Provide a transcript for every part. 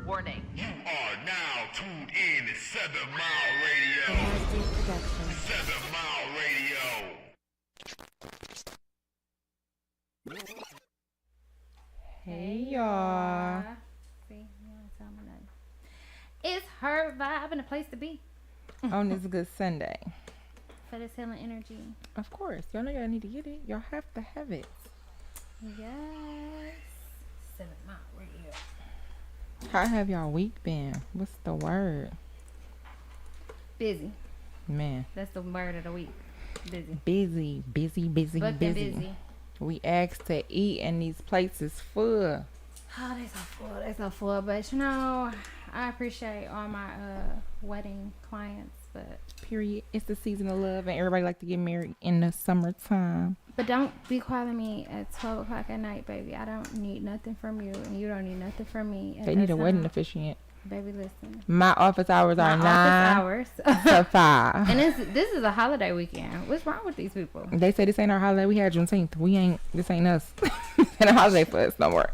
Warning. You are now tuned in to 7 Mile Radio. 7 Mile Radio. Hey y'all. See, you don't tell me nothing. It's her vibe and a place to be On this good Sunday. for this healing energy. Of course. Y'all know y'all need to get it. Y'all have to have it. Yes. 7 Mile Radio. How have y'all week been? What's the word? Busy. Man. That's the word of the week. Busy. Busy. Booked and busy. We asked to eat and these plates is full. Oh, they so full. But you know, I appreciate all my wedding clients, but Period. It's the season of love and everybody like to get married in the summertime. don't be calling me at 12 o'clock at night, baby. I don't need nothing from you, and you don't need nothing from me. They need a wedding officiant. Baby, listen. My office hours are 9 hours. to 5. And this is a holiday weekend. What's wrong with these people? They say this ain't our holiday. We had Juneteenth. This ain't us. And a holiday for us no more.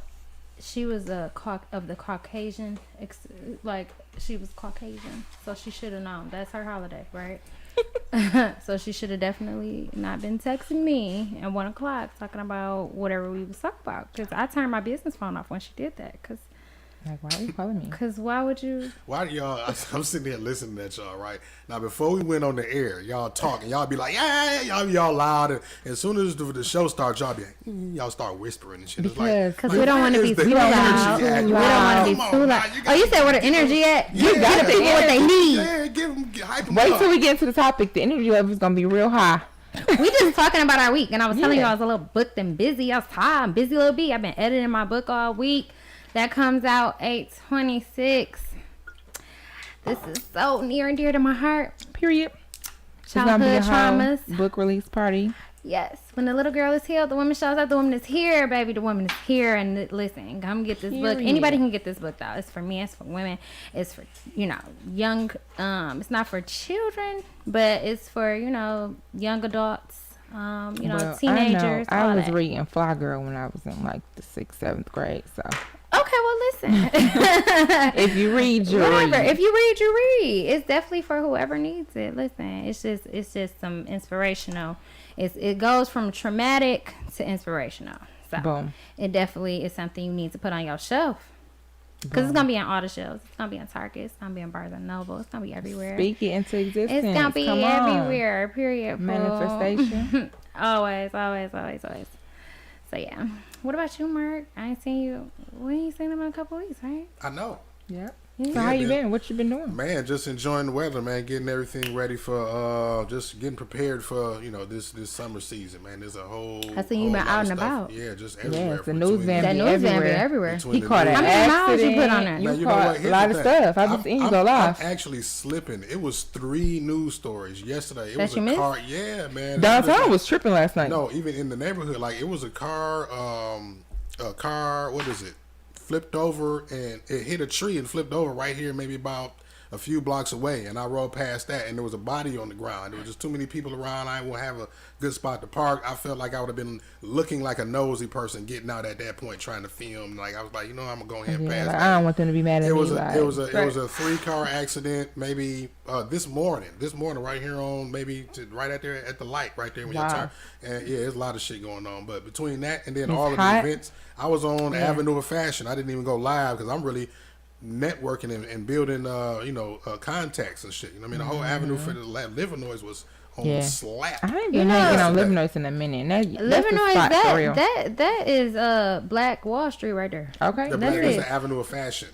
She was of the Caucasian, she was Caucasian, so she should have known. That's her holiday, right? So she should have definitely not been texting me at 1 o'clock talking about whatever we was talking about. Because I turned my business phone off when she did that. Because Like, why are you calling me? why would you? Why do y'all? I'm sitting there listening at y'all, right? Now, before we went on the air, y'all talking. Y'all be like, yeah, y'all loud. And as soon as the show starts, y'all be like, y'all start whispering and shit. It's like, Because we don't want to be too loud. We don't want to be too loud. Oh, you said where the energy at? You got the people what they need. Yeah, hype them Wait up. till we get into the topic. The energy level is going to be real high. We just talking about our week. And I was telling you I was a little booked and busy. I was tired. I'm busy little bee. I've been editing my book all week. That comes out 8/26. This is so near and dear to my heart. Period. It's Childhood gonna be a traumas. whole book release party. Yes. When the little girl is healed, the woman shows up. The woman is here, baby. The woman is here. And listen, come get this book. Period. Anybody can get this book, though. It's for men. It's for women. It's for, young. It's not for children, but it's for, young adults. Well, Teenagers. I all was that. reading Fly Girl when I was in like the 6th, 7th grade. So Okay, well, listen. if you read, you Whatever. read. If you read, you read. It's definitely for whoever needs it. Listen, it's just some inspirational. It goes from traumatic to inspirational. So Boom. it definitely is something you need to put on your shelf. Because it's going to be on all the shelves. It's going to be on Target. It's going to be on Barnes & Noble. It's going to be everywhere. Speak it into existence. It's going to be Come on. everywhere. Period. fool. Manifestation. Always. So, yeah. What about you, Mark? I ain't seen you. We ain't seen him in a couple weeks, right? I know. Yep. Yeah. So how you man. been? What you been doing? Man, just enjoying the weather, man. Getting everything ready for, just getting prepared for, this summer season, man. There's a whole. I seen you whole been lot out of and stuff. about. Yeah, just everywhere. Yes, the news van That be news van be everywhere. everywhere. Between He the caught news- an How many miles accident. you put on there? You Now, you know caught what? a Here's lot the of thing. stuff. I just seen you go I'm live. actually slipping. It was 3 news stories yesterday. It That was you a missed? car. Yeah, man. Downtown was tripping last night. No, even in the neighborhood, like it was a car. What is it? Flipped over and it hit a tree and flipped over right here, maybe about a few blocks away. And I rode past that, and there was a body on the ground. There was just too many people around. I won't have a good spot to park. I felt like I would have been looking like a nosy person getting out at that point trying to film. Like I was like, I'm gonna go ahead and Yeah, pass. like, that. I don't want them to be mad at It me. was a like, it was a 3-car accident. Maybe this morning right here on right out there at the light right there when you Wow. turn. And yeah, there's a lot of shit going on. But between that and then It's all of hot. the events, I was on Avenue of Fashion. I didn't even go live because I'm really networking and building contacts and shit. You know what I mean? The whole avenue for the Livernois was on Yeah. slap. I ain't been hanging on Livernois in a minute. That's Living the Noise, spot for real. that is Black Wall Street right there. Okay. The That's black is it. the Avenue of Fashion.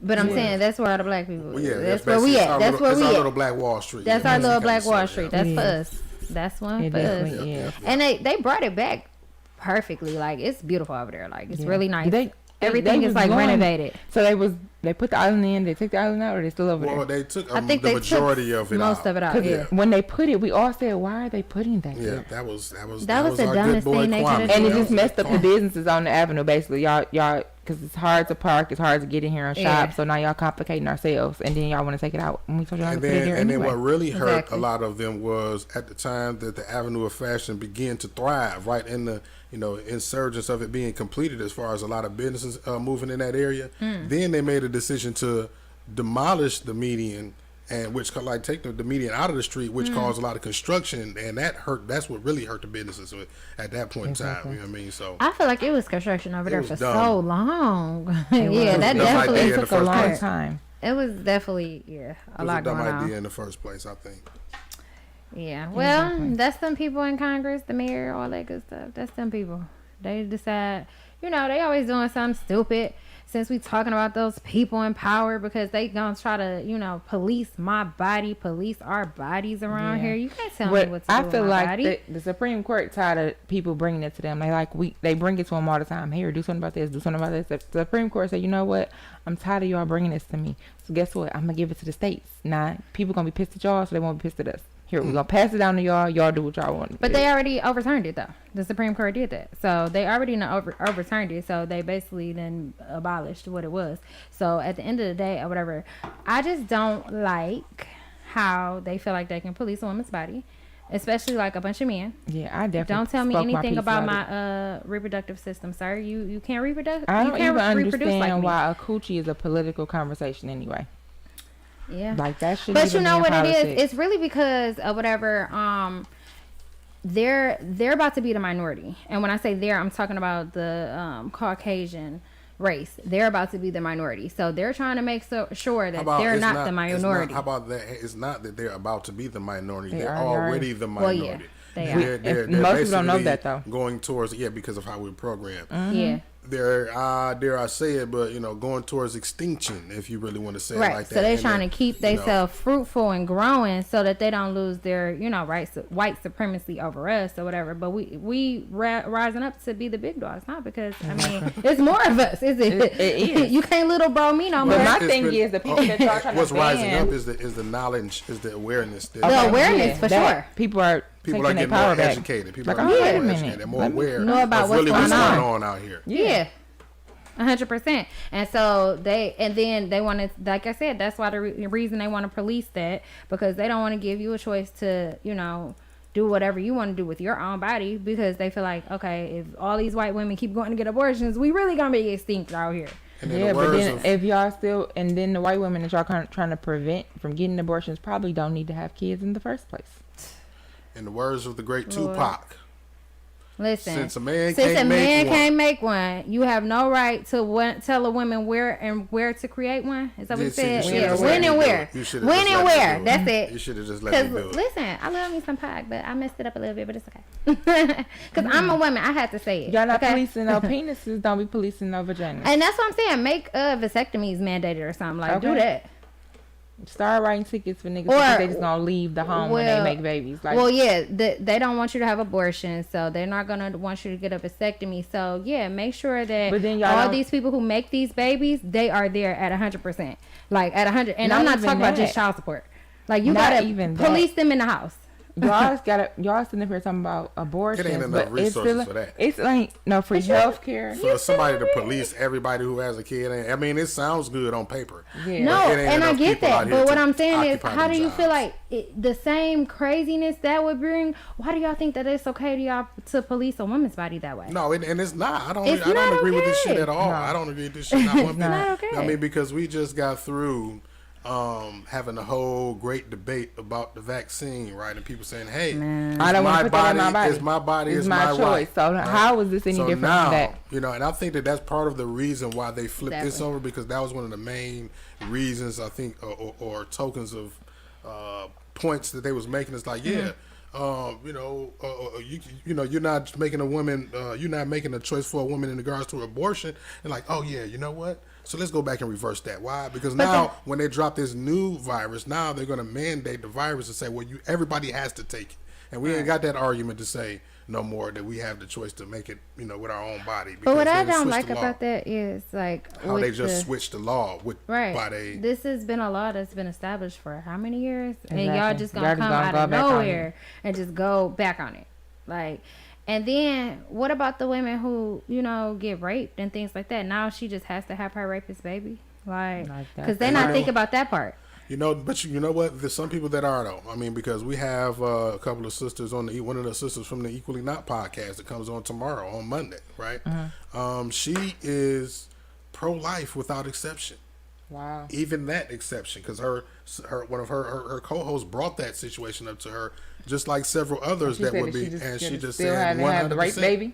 But I'm saying that's where all the black people. Well, yeah, that's where we basically- at. That's where it's we our at. little Black Wall Street. That's Yeah, our that's little the Black kind Wall of Street. stuff, That's It for is. us. That's one It for us. definitely is. And they brought it back perfectly. Like it's beautiful over there. Like it's Yeah. really nice. They Everything is was like going- renovated. So they put the island in. They took the island out, or they still over Well, there? they took I think the they majority took of it most out. of it out. 'Cause Yeah. when they put it, we all said, "Why are they putting that Yeah, there?" that was That was the our dumbest good boy thing they Kwame. could've And it done. just messed up the businesses on the avenue. Basically, y'all, because it's hard to park, it's hard to get in here and shop. Yeah. So now y'all complicating ourselves, and then y'all want to take it out. And we told y'all to And put it there then anyway. what really hurt Exactly. a lot of them was at the time that the Avenue of Fashion began to thrive right in the insurgence of it being completed as far as a lot of businesses moving in that area. Then they made a decision to demolish the median, and which like take the median out of the street, which caused a lot of construction, and that's what really hurt the businesses at that point in time. You know what I mean? So I feel like it was construction over there was for dumb. so long. Yeah, that dumb definitely idea in the took a first long place. time. it was definitely it a was lot a dumb going idea on. in the first place, I think. Yeah, well, that's some people in Congress, the mayor, all that good stuff. That's some people. They decide, they always doing something stupid. Since we talking about those people in power, because they gonna try to, police my body, police our bodies around here. You can't tell me what to do I feel with my like body. the Supreme Court tired of people bringing it to them. They bring it to them all the time. Here, do something about this. Do something about this. The Supreme Court said, you know what? I'm tired of y'all bringing this to me. So guess what? I'm gonna give it to the states. Now people gonna be pissed at y'all, so they won't be pissed at us. Here, we're gonna pass it down to y'all. Y'all do what y'all want. But they already overturned it, though. The Supreme Court did that. So they already overturned it. So they basically then abolished what it was. So at the end of the day, or whatever, I just don't like how they feel like they can police a woman's body, especially like a bunch of men. Yeah, I definitely Don't tell me spoke my anything piece about it. my reproductive system, sir. You can't reproduce. I you don't can't even reproduce understand like me. why a coochie is a political conversation anyway. Yeah. Like that should. But you know what it is? It's really because of whatever. They're about to be the minority, and when I say they're, I'm talking about the Caucasian race. They're about to be the minority, so they're trying to make sure that they're not the minority. How about that? It's not that they're about to be the minority. They're are. already the Well, minority. yeah, they are. They're Most people don't know basically that, though. Going towards because of how we're programmed. Yeah. They're dare I say it, but going towards extinction, if you really want to say it Right, like that. so they're And trying then, to keep themselves fruitful and growing so that they don't lose their, white supremacy over us or whatever. But we rising up to be the big dogs, not because, it's more of us, is it? It is. You can't little bro me no more. But my It's thing been- is the people that y'all trying what's to rising ban. up is the knowledge, is the awareness. That The awareness, for that sure. People are people taking are their getting power more back. educated. People Like, are oh, wait a more minute. educated. They're more Let me aware know about of what's really going on. going on out here. Yeah. 100%. And so they want to, like I said, that's why the reason they want to police that, because they don't want to give you a choice to, do whatever you want to do with your own body, because they feel like, okay, if all these white women keep going to get abortions, we really gonna be extinct out here. And in Yeah, the but words then of, if y'all still, and then the white women that y'all trying to prevent from getting abortions probably don't need to have kids in the first place. in the words of the great Lord. Tupac, Listen, since a man since can't a man make one, can't make one, you have no right to tell a woman where to create one. Is that what you Yeah, see, you said? should've Yeah, just when let and me do where. it. You should've When just and let me where. do it. That's it. You should have just let Because me do it. listen, I love me some Pac, but I messed it up a little bit, but it's okay. Because I'm a woman, I had to say it. Y'all not okay? policing no penises, don't be policing no vaginas. And that's what I'm saying. Make vasectomies mandated or something. Like, do Okay. that. Start writing tickets for niggas Or- because they just gonna leave the home when they well- make babies. Like, Well, yeah, they don't want you to have abortion, so they're not gonna want you to get a vasectomy. So yeah, make sure that But then y'all all don't- these people who make these babies, they are there at 100%, like at 100. And Not I'm not even talking about that. just child support. Like you Not gotta even that. police them in the house. y'all sitting up here talking about abortion. It ain't enough but it's resources still, for that. It's like no free health care. For somebody to police everybody who has a kid, it sounds good on paper. Yeah. No, But it ain't and I enough get people out that, here but what to I'm saying is, occupy how do them you feel jobs. like the same craziness that would bring? Why do y'all think that it's okay to y'all to police a woman's body that way? No, and it's not. I don't It's agree not with this okay. shit at all. No. I don't agree with this shit. Not one bit. not okay. Because we just got through having a whole great debate about the vaccine, right? And people saying, "Hey, I don't want my to put that in my body. It's my body. It's It's my my choice. right." So Right? how is this any different now, from that? and I think that's part of the reason why they flipped this Exactly. over, because that was one of the main reasons, I think, or tokens of points that they was making. It's like, yeah. You're not making a woman, you're not making a choice for a woman in regards to abortion. And like, oh yeah, you know what? So let's go back and reverse that. Why? Because now when they drop this new virus, now they're going to mandate the virus and say, well, everybody has to take it. And we ain't got that argument to say no more that we have the choice to make it, with our own body. But what I they don't switched like the law. about that is like how with they just the, switched the law right. This has been a law that's been established for how many years, and y'all Exactly. just Y'all gonna just come gonna out go of back on nowhere and just go back on it, like. And then what about the women who get raped and things like that? Now she just has to have her rapist baby, like, Like that. because they're not thinking about that part. But you know what? There's some people that are though. I mean, because we have a couple of sisters on one of the sisters from the Equally Not podcast that comes on tomorrow on Monday, right? She is pro-life without exception. Wow. Even that exception, because one of her co-hosts brought that situation up to her, just like several others that would be, and she just said 100%. The rape baby.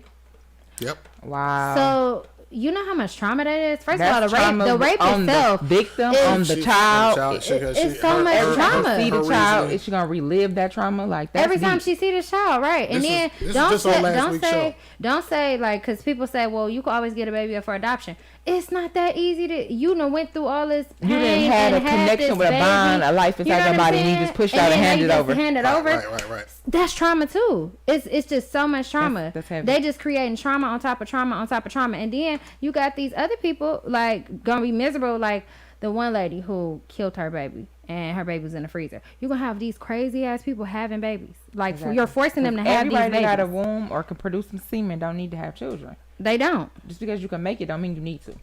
Yep. Wow. So you know how much trauma that is. First of all, That's the rape on itself, the victim, is- on the child. It's so much trauma. See the Her child, reasoning- is she gonna relive that trauma? Like that's Every time deep. she see the child, right? And then This is just on last week's show. don't say like, because people say, well, you can always get a baby up for adoption. It's not that easy to. You know, went through all this. Pain You didn't have a and had connection this with a baby. bond, a life You know inside what your I'm body, and you saying? just pushed out and then handed you over. just hand it over. Right. That's trauma too. It's just so much trauma. That's heavy. They just creating trauma on top of trauma on top of trauma, and then you got these other people like gonna be miserable, like the one lady who killed her baby and her baby was in the freezer. You're gonna have these crazy ass people having babies, like Exactly. you're forcing them to have these Everybody that got a babies. womb or can produce some semen don't need to have children. They don't. Just because you can make it don't mean you need to.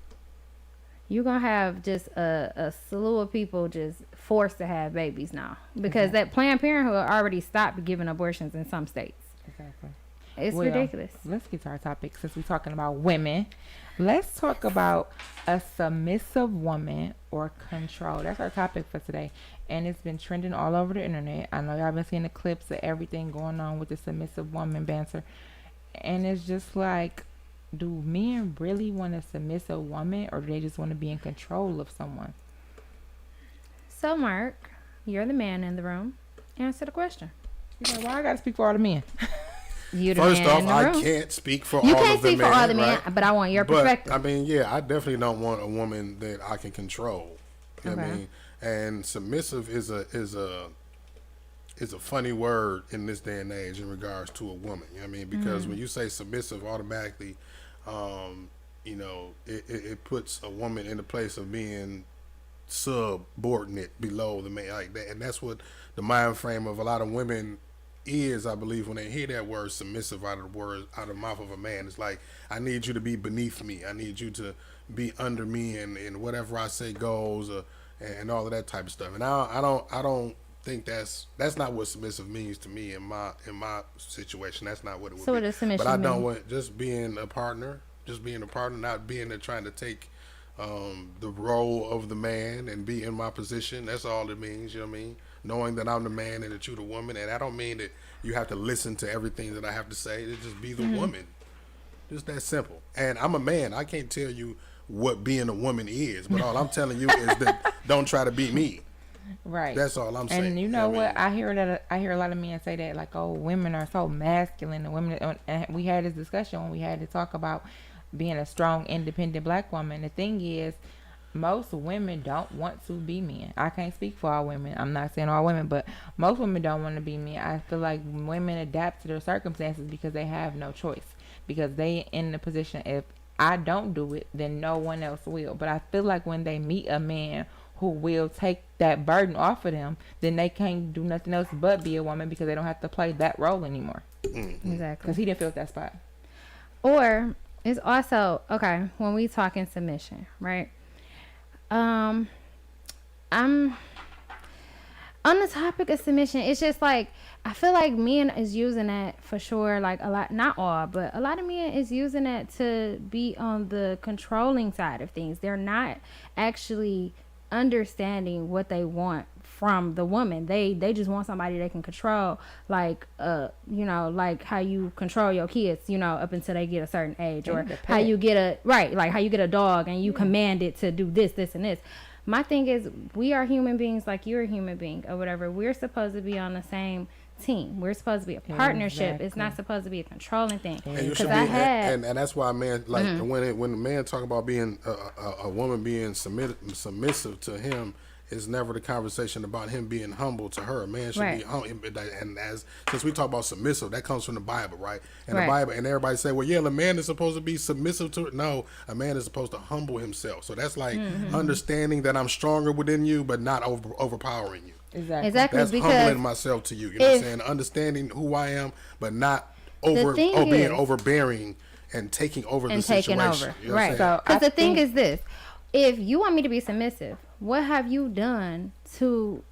You're gonna have just a slew of people just forced to have babies now because that Planned Parenthood already stopped giving abortions in some states. Exactly. It's Well, ridiculous. Let's get to our topic since we're talking about women. Let's talk about a submissive woman or control. That's our topic for today. And it's been trending all over the internet. I know y'all been seeing the clips of everything going on with the submissive woman banter. And it's just like, do men really want a submissive woman or do they just want to be in control of someone? So, Mark, you're the man in the room. Answer the question. You know, why I gotta speak for all the men? You the First man off, in the I room. can't speak for You all can't of the speak men, for all the men, right? but I want your But perspective. I mean, yeah, I definitely don't want a woman that I can control. You know what I Okay. mean, and submissive is a funny word in this day and age in regards to a woman. You know what I mean, because when you say submissive, automatically, you know, it puts a woman in the place of being subordinate below the man, like that, and that's what the mind frame of a lot of women is, I believe, when they hear that word submissive out of the mouth of a man. It's like, I need you to be beneath me, I need you to be under me, and whatever I say goes, and all of that type of stuff. And I don't think that's not what submissive means to me in my situation. That's not what it would So be. what does submission But I don't mean? want just being a partner, not being there trying to take the role of the man and be in my position. That's all it means. You know what I mean? Knowing that I'm the man and that you're the woman, and I don't mean that you have to listen to everything that I have to say. It just be the woman. Just that simple. And I'm a man. I can't tell you what being a woman is, but all I'm telling you is that don't try to be me. Right. That's all I'm saying. And you know what? I mean? I hear a lot of men say that, like, oh, women are so masculine. And women, and we had this discussion when we had to talk about being a strong, independent black woman. The thing is, most women don't want to be men. I can't speak for all women. I'm not saying all women, but most women don't want to be men. I feel like women adapt to their circumstances because they have no choice. Because they in the position, if I don't do it, then no one else will. But I feel like when they meet a man who will take that burden off of them, then they can't do nothing else but be a woman because they don't have to play that role anymore. Exactly. Because he didn't feel that spot. Or it's also, okay, when we talking submission, right? I'm on the topic of submission. It's just like, I feel like men is using that for sure, like a lot, not all, but a lot of men is using that to be on the controlling side of things. They're not actually understanding what they want from the woman. They just want somebody they can control, like you know, like how you control your kids, you know, up until they get a certain age, or how you get a dog and you command it to do this and this. My thing is, we are human beings like you're a human being or whatever. We're supposed to be on the same team. We're supposed to be a partnership. It's not supposed to be a controlling thing. And you should be, and that's why, man, like when the man talk about being a woman being submissive to him, it's never the conversation about him being humble to her. A man should be humble, and since we talk about submissive, that comes from the Bible, right? And the Bible, and everybody say, well, yeah, the man is supposed to be submissive to it. No, a man is supposed to humble himself. So that's like understanding that I'm stronger within you, but not overpowering you. Exactly. That's because humbling myself to you. You know what I'm saying? Understanding who I am, but not being overbearing and taking over the situation. You know what I'm saying? Because the thing is this: if you want me to be submissive, what have you done to,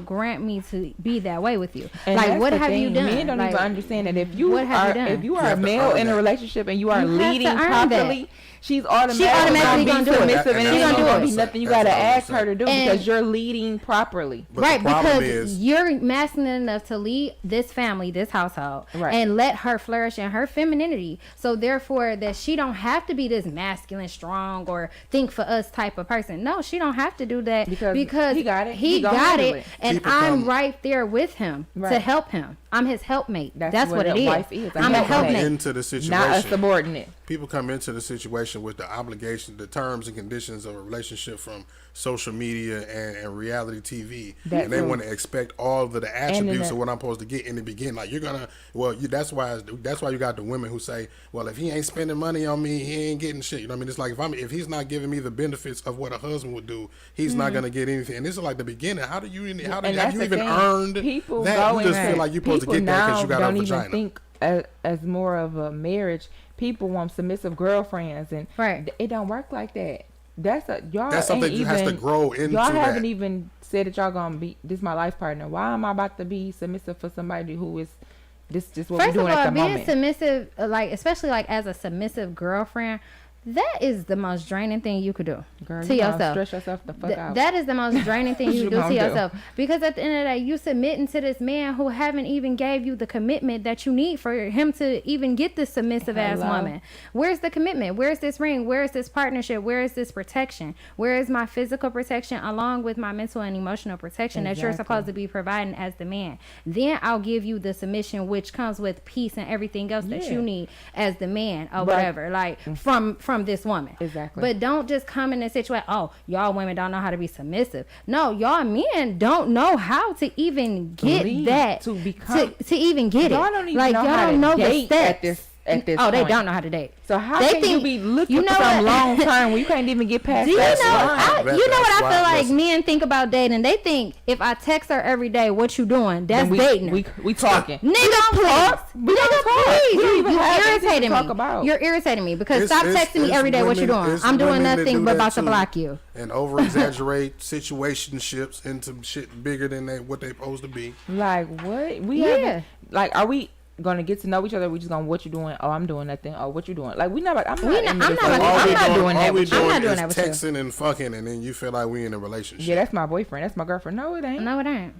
grant me to be that way with you? And like, that's what the have thing. you done? Men don't like, even understand that if you what have you are done? if you You are a have to male earn in a that. relationship and you are You have to leading earn properly, that. she's automatically automatically gonna gonna be do it. submissive, And and that's it's what gonna I'm be saying. nothing you That's gotta what I'm ask her to do saying. because you're leading properly. But right, the problem because is, you're masculine enough to lead this family, this household, Right. and let her flourish in her femininity. So therefore, that she don't have to be this masculine, strong, or think for us type of person. No, she don't have to do that Because he got it. He He gonna got handle it, it. and People I'm come- right there with him to Right. help him. I'm his helpmate. That's That's what what it a is. wife is, a I'm a helpmate. come helpmate. into the situation. Not a subordinate. People come into the situation with the obligation, the terms and conditions of a relationship from social media and reality TV, That's and they true. want to expect all of the attributes the- of what I'm supposed to get in the beginning. Like you're gonna, that's why you got the women who say, well, if he ain't spending money on me, he ain't getting shit. You know what I mean? It's like if he's not giving me the benefits of what a husband would do, he's not gonna get anything. And this is like the beginning. How do you And have that's you the even thing. earned People that? go You just in- feel like you're supposed to people get that because now you got a don't vagina. even think as more of a marriage. People want submissive girlfriends, and Right. it don't work like that. Y'all That's something ain't that has to even- grow into Y'all that. haven't even said that y'all gonna be this my life partner. Why am I about to be submissive for somebody who is this just what First we're of doing all, at the being moment? submissive, like especially like as a submissive girlfriend, that is the most draining thing you could do Girl, to you gonna yourself. stress yourself the fuck out. That is the most draining thing you You do to gonna do. yourself, because at the end of the day, you submitting to this man who haven't even gave you the commitment that you need for him to even get this submissive ass Hello? woman. Where's the commitment? Where's this ring? Where's this partnership? Where is this protection? Where is my physical protection along with my mental and emotional protection that you're Exactly. supposed to be providing as the man? Then I'll give you the submission, which comes with peace and everything else that Yeah. you need as the man or But- whatever, like from this woman. Exactly. But don't just come in a situation, oh, y'all women don't know how to be submissive. No, y'all men don't know how to even get Lead that to become- to even get Y'all it. don't even like know y'all how don't to know the date steps. at this Oh, they point. don't know how to date. So how They can you think- be looking you for know some what? long term when you can't even get past Do you know? that line? You know what That's I why- feel like listen. men think about dating. They think if I text her every day, what you doing? That's Then dating. her. we talking. Nigga, please. We don't talk. Please. We don't even You have anything to irritating talk me. about. You're irritating me because It's- stop it's- texting me it's every day. What you women- doing? it's I'm doing women that nothing do but that about to too, block you. and over exaggerate situationships into shit bigger than what they supposed to be. Like what? We Yeah. haven't. Like, are we gonna get to know each other? We just gonna what you doing? Oh, I'm doing nothing. Oh, what you doing? Like we never. I'm not. We into not- I'm this. not Like, about to- I'm I'm not doing that all we with you. I'm not doing doing is that with you. texting and fucking, and then you feel like we in a relationship. Yeah, that's my boyfriend. That's my girlfriend. No, it ain't. No, it ain't.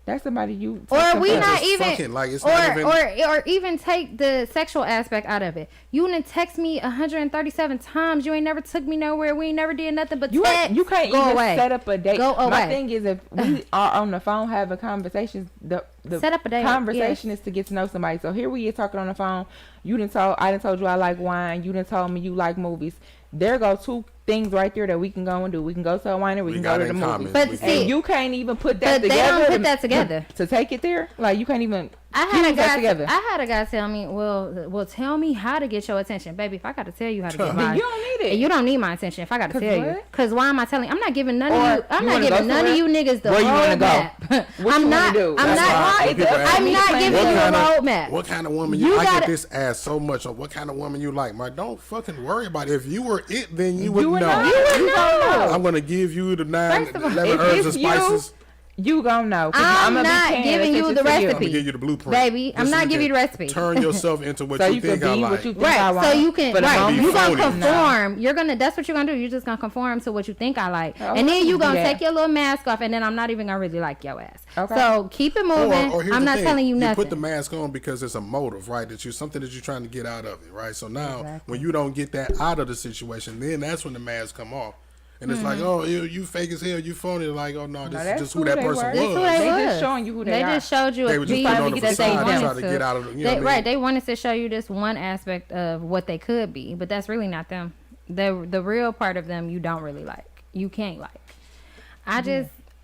That's somebody you. Or texting we for. not Just even, fucking, like, it's not even- or even take the sexual aspect out of it. You done text me 137 times. You ain't never took me nowhere. We ain't never did nothing but You text. you can't Go even away. set up a date. Go My away. thing is, if we are on the phone having conversations, the Set up a date, conversation is to get to know somebody. So here we is talking on the phone. I done told you I like wine. You done told me you like movies. There go two things right there that we can go and do. We can go to a winery. We can got go to it the in movies. common. But We see, And you can't even put that but they together. don't put to- that together. to take it there. Like you can't even. I had a fuse that guy. together. I had a guy tell me, "Well, tell me how to get your attention, baby. If I got to tell you how to get Then mine, you don't need it. You don't need my attention. If I got to 'Cause tell you, what? because why am I telling? I'm not giving none Or of you. I'm you not wanna go giving none of somewhere? you niggas the Where you wanna go? roadmap. What I'm you wanna not. do? I'm That's not. why people ask I'm me not what giving you kind a of- roadmap. What kind of woman You I gotta- get this ass so much on what kind of woman you like. My don't fucking worry about it. If you were it, then you would You would know. know. You would know. I'm gonna give you the First of all, 11 if herbs it's and spices. You gonna know. 'Cause I'm I'ma be not paying giving you attention the to I'm recipe. gonna give you the blueprint. Baby, I'm Just so not you giving you can the recipe. Turn yourself into what So you you think can I be like. what you think I Right, want. so you can for the right. moment. You gonna phony. conform. You're gonna. That's what you're gonna do. You're just gonna conform to what you think I like, Oh, and then you do gonna that. take your little mask off, and then I'm not even gonna really like your ass. Okay. So keep it moving. Or here's I'm the not thing. telling you You nothing. put the mask on because it's a motive, right? That you something that you're trying to get out of it, right? So now, Exactly. when you don't get that out of the situation, then that's when the mask come off, and it's Mm-hmm. like, oh, you fake as hell, you phony. Like, oh no, this No, is that's just who who that they person were. That's was. who they They was. just showing you who they are. just showed you They a were just piece putting on the that facade they to wanted try to get out of the- you know what I mean? Right, they wanted to show you this one aspect of what they could be, but that's really not them. The real part of them you don't really like. You can't like.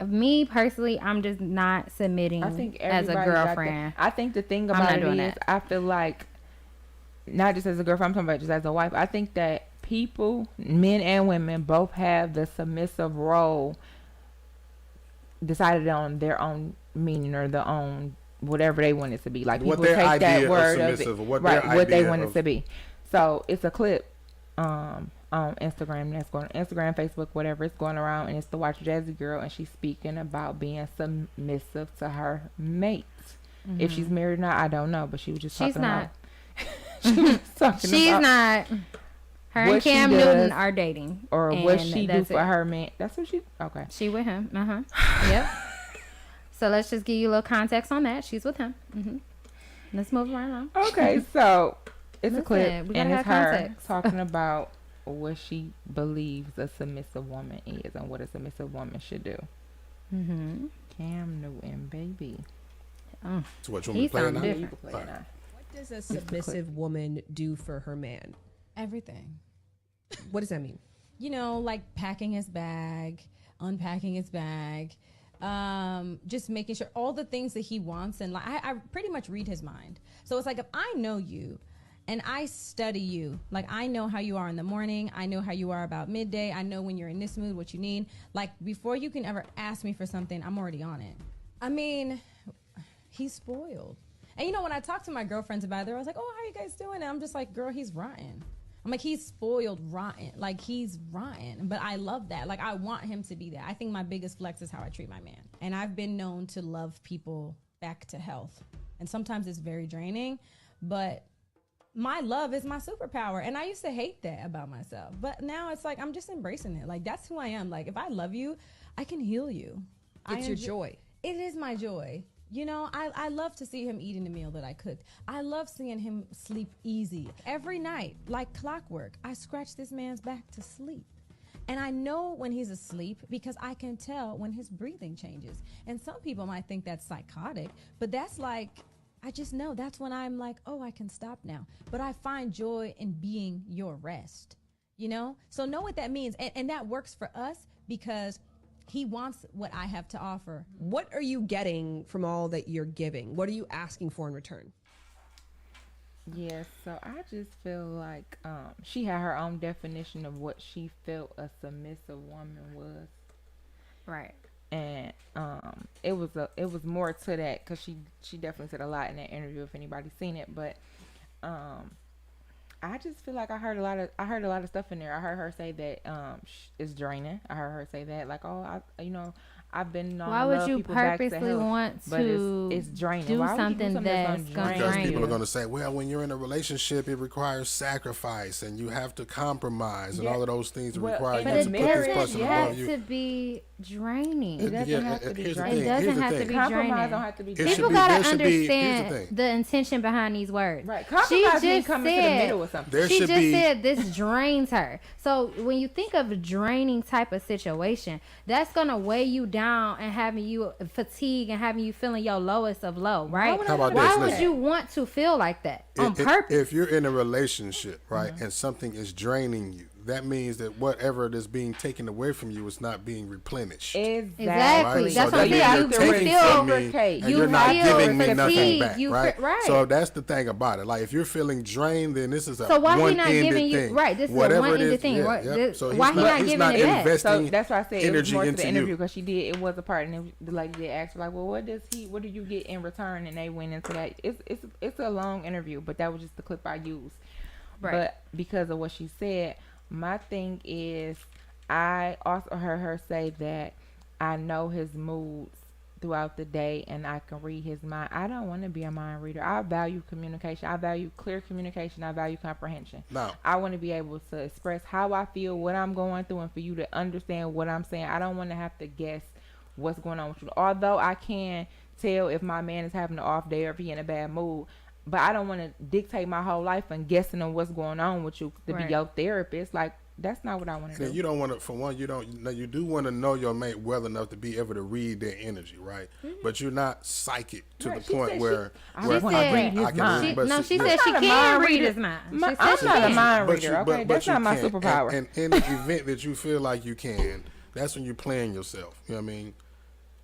Me personally, I'm just not submitting I think as a everybody got girlfriend. that. I think the thing I'm about not it doing is, that. I feel like not just as a girlfriend, I'm talking about just as a wife. I think that people, men and women, both have the submissive role decided on their own meaning or their own whatever they want it to be. Like What people their take idea that of word of it, submissive, or what right? their What they idea want it of- to be. So it's a clip. Instagram. That's going Instagram, Facebook, whatever. It's going around, and it's the Watch Jazzy Girl, and she's speaking about being submissive to her mate. If she's married or not, I don't know, but she was just She's talking not. about. She was talking She's about not. Her what and she Cam does, Newton are dating. or and what she do that's for it. her man. That's what she. Okay. She with him. Yep. So let's just give you a little context on that. She's with him. Let's move right along. Okay, so it's a Listen, clip, we and gotta it's have her context. talking about what she believes a submissive woman is and what a submissive woman should do. Cam Newton, baby. So what you want me He to play it sound now? different. You can play it now. What does a submissive woman do for her man? Everything. What does that mean? You know, like packing his bag, unpacking his bag, just making sure all the things that he wants. And like, I pretty much read his mind. So it's like, if I know you and I study you, like I know how you are in the morning, I know how you are about midday, I know when you're in this mood, what you need. Like before you can ever ask me for something, I'm already on it. I mean, he's spoiled. And you know, when I talk to my girlfriends about it, they're always like, oh, how you guys doing? And I'm just like, girl, he's rotten. I'm like, he's spoiled rotten. Like, he's rotten. But I love that. Like, I want him to be that. I think my biggest flex is how I treat my man. And I've been known to love people back to health. And sometimes it's very draining. But my love is my superpower. And I used to hate that about myself. But now it's like, I'm just embracing it. Like, that's who I am. Like, if I love you, I can heal you. It's your joy. It is my joy. You know, I love to see him eating the meal that I cooked. I love seeing him sleep easy. Every night, like clockwork, I scratch this man's back to sleep. And I know when he's asleep because I can tell when his breathing changes. And some people might think that's psychotic, but that's like, I just know that's when I'm like, oh, I can stop now. But I find joy in being your rest, you know? So know what that means. And that works for us because he wants what I have to offer. What are you getting from all that you're giving? What are you asking for in return? Yes, so I just feel like she had her own definition of what she felt a submissive woman was. Right. And it was more to that because she definitely said a lot in that interview if anybody's seen it, but I just feel like I heard a lot of stuff in there. I heard her say that it's draining. I heard her say that like, oh, I've been known Why to would love you people back to purposely health, want but to it's draining. do Why would you something that's gonna Because drain people you? are going to say, well, when you're in a relationship, it requires sacrifice and you have to compromise and Yeah. all of those things that Well, require and you But to it put this doesn't person above have you. to be draining. It doesn't have to be here's the draining. thing. It doesn't Here's the have to thing. be Compromise draining. don't have to be It draining. should People be- gotta there should be- here's the understand thing. the intention behind these words. Right, She compromise means just coming to the said middle or something. There she should just be- said this drains her. So when you think of a draining type of situation, that's gonna weigh you down and having you fatigue and having you feeling your lowest of low, right? How about Why this? would Listen. you want to feel like that on purpose? If you're in a relationship, right, and something is draining you, that means that whatever is being taken away from you is not being replenished. Exactly. Right? That's So what that I'm means saying. you're You taking feel from me and you you're not feel giving me nothing fatigue. back, You right? right. So that's the thing about it. Like if you're feeling drained, then this is a So why he not one-ended giving you thing. right? This is a Whatever one-ended it is, thing. yeah, Right? yep. This- So why he not he's giving not it back? investing So that's why I said it was energy more to into the interview you. because it was a part, and the lady did ask her like, well, what do you get in return? And they went into that. It's a long interview, but that was just the clip I used. Right. But because of what she said, my thing is, I also heard her say that I know his moods throughout the day and I can read his mind. I don't want to be a mind reader. I value communication. I value clear communication. I value comprehension. Now, I want to be able to express how I feel, what I'm going through, and for you to understand what I'm saying. I don't want to have to guess what's going on with you. Although I can tell if my man is having an off day or if he's in a bad mood, but I don't want to dictate my whole life and guessing on what's going on with you to Right. be your therapist. Like, that's not what I want to and do. you don't want to. For one, you do want to know your mate well enough to be able to read their energy, right? But you're not psychic to Right, the she point said where I where want to said- read his I can mind. read. But No, she look, said she I'm not a can mind read reader. his mind. She I'm said she not a can. mind but reader. you- Okay, but that's you not my can't. superpower. And in the event that you feel like you can, that's when you're playing yourself. You know what I mean?